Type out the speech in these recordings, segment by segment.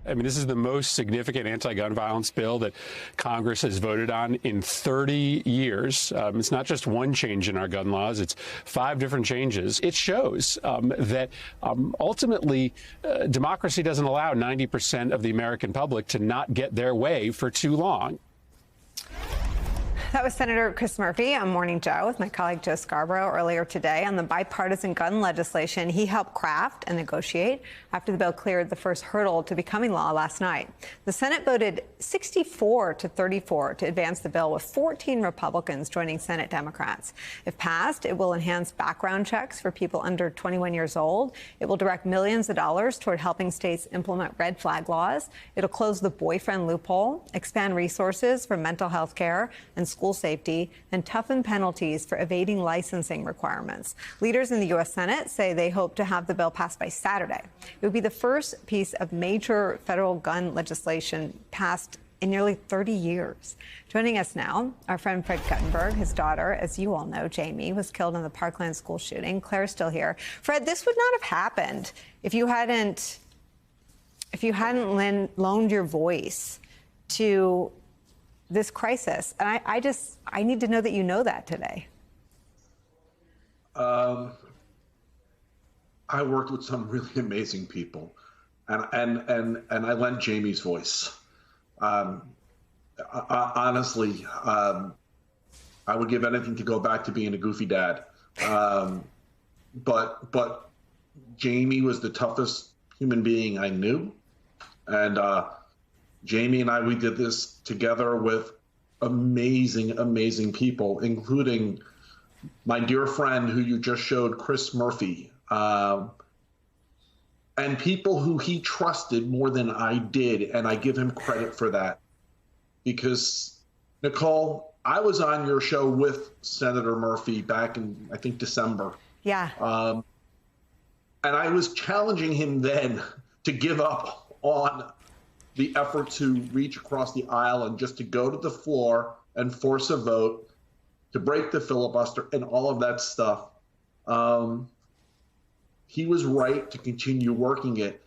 I mean, this is the most significant anti-gun violence bill that Congress has voted on in 30 years. It's not just one change in our gun laws. It's 5 different changes. It shows that ultimately democracy doesn't allow 90% of the American public to not get their way for too long. That was Senator Chris Murphy on Morning Joe with my colleague Joe Scarborough earlier today on the bipartisan gun legislation he helped craft and negotiate after the bill cleared the first hurdle to becoming law last night. The Senate voted 64-34 to advance the bill, with 14 Republicans joining Senate Democrats. If passed, it will enhance background checks for people under 21 years old. It will direct millions of dollars toward helping states implement red flag laws. It'll close the boyfriend loophole, expand resources for mental health care and school safety, and toughen penalties for evading licensing requirements. Leaders in the U.S. Senate say they hope to have the bill passed by Saturday. It would be the first piece of major federal gun legislation passed in nearly 30 years. Joining us now, our friend Fred Guttenberg. His daughter, as you all know, Jamie, was killed in the Parkland school shooting. Claire's still here. Fred, this would not have happened if you hadn't loaned your voice to this crisis. And I need to know that you know that today. I worked with some really amazing people, and I lent Jamie's voice. Honestly, I would give anything to go back to being a goofy dad. But Jamie was the toughest human being I knew, and Jamie and we did this together with amazing people, including my dear friend who you just showed, Chris Murphy, and people who he trusted more than I did. And I give him credit for that, because, Nicole, I was on your show with Senator Murphy back in, I think, December. Yeah. And I was challenging him then to give up on the effort to reach across the aisle and just to go to the floor and force a vote, to break the filibuster and all of that stuff. He was right to continue working it.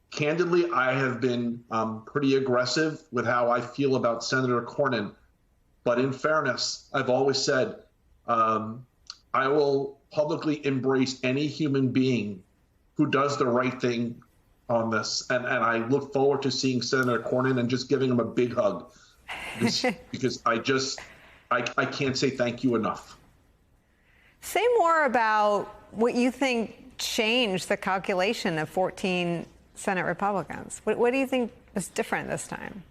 Candidly, I have been pretty aggressive with how I feel about Senator Cornyn. But in fairness, I've always said I will publicly embrace any human being who does the right thing on this, and I look forward to seeing Senator Cornyn and just giving him a big hug, because I can't say thank you enough. Say more about what you think changed the calculation of 14 Senate Republicans. What do you think was different this time?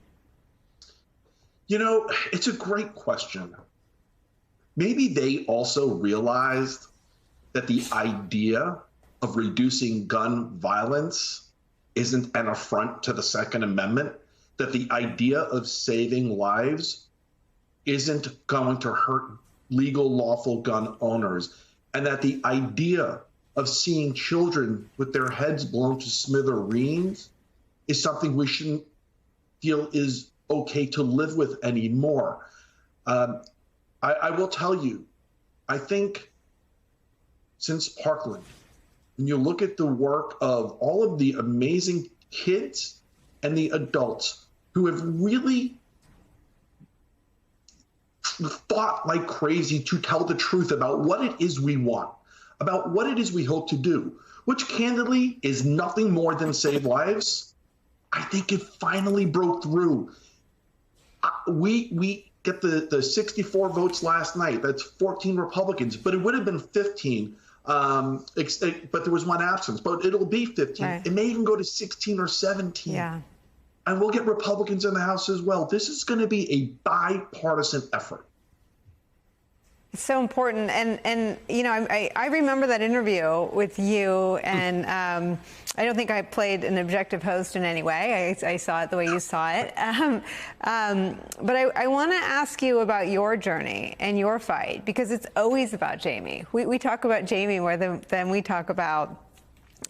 You know, it's a great question. Maybe they also realized that the idea of reducing gun violence isn't an affront to the Second Amendment, that the idea of saving lives isn't going to hurt legal, lawful gun owners, and that the idea of seeing children with their heads blown to smithereens is something we shouldn't feel is okay to live with anymore. I will tell you, I think since Parkland, when you look at the work of all of the amazing kids and the adults who have really fought like crazy to tell the truth about what it is we want, about what it is we hope to do, which candidly is nothing more than save lives, I think it finally broke through. We get the 64 votes last night. That's 14 Republicans, but it would have been 15. But there was one absence, but it'll be 15. Right. It may even go to 16 or 17. Yeah. And we'll get Republicans in the House as well. This is going to be a bipartisan effort. It's so important. And you know, I remember that interview with you, and I don't think I played an objective host in any way. I saw it the way you saw it. But I want to ask you about your journey and your fight, because it's always about Jamie. We talk about Jamie more than we talk about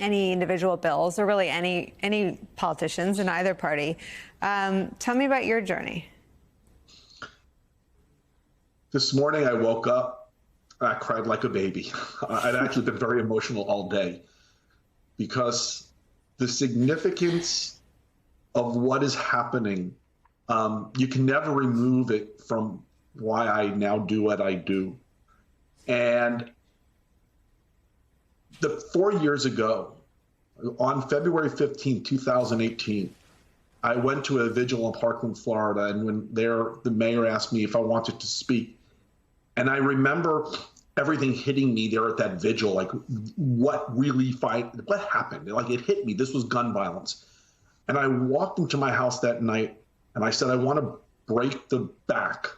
any individual bills, or really any politicians in either party. Tell me about your journey. This morning I woke up and I cried like a baby. I'd actually been very emotional all day, because the significance of what is happening, you can never remove it from why I now do what I do. And 4 years ago, on February 15, 2018, I went to a vigil in Parkland, Florida, and when the mayor asked me if I wanted to speak, and I remember everything hitting me there at that vigil, like what happened? Like it hit me. This was gun violence. And I walked into my house that night and I said, I want to break the back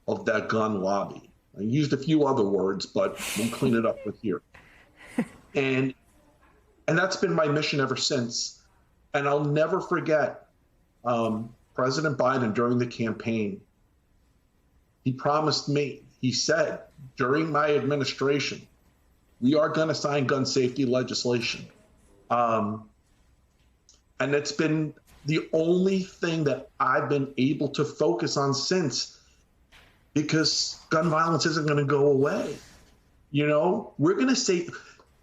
of that gun lobby. I used a few other words, but we'll clean it up with here. And that's been my mission ever since. And I'll never forget President Biden during the campaign. He promised me, he said, during my administration, we are going to sign gun safety legislation. And it's been the only thing that I've been able to focus on since, because gun violence isn't going to go away. You know, we're going to say,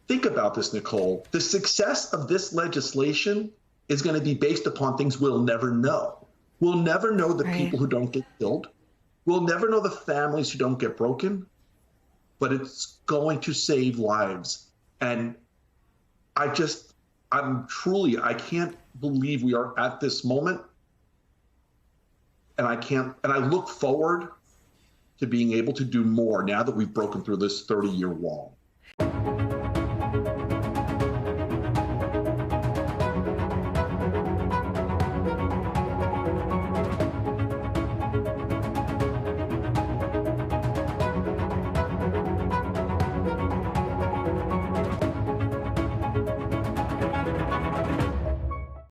think about this, Nicole. The success of this legislation is going to be based upon things we'll never know. We'll never know the people who don't get killed. We'll never know the families who don't get broken, but it's going to save lives. And I can't believe we are at this moment. And I look forward to being able to do more now that we've broken through this 30-year wall.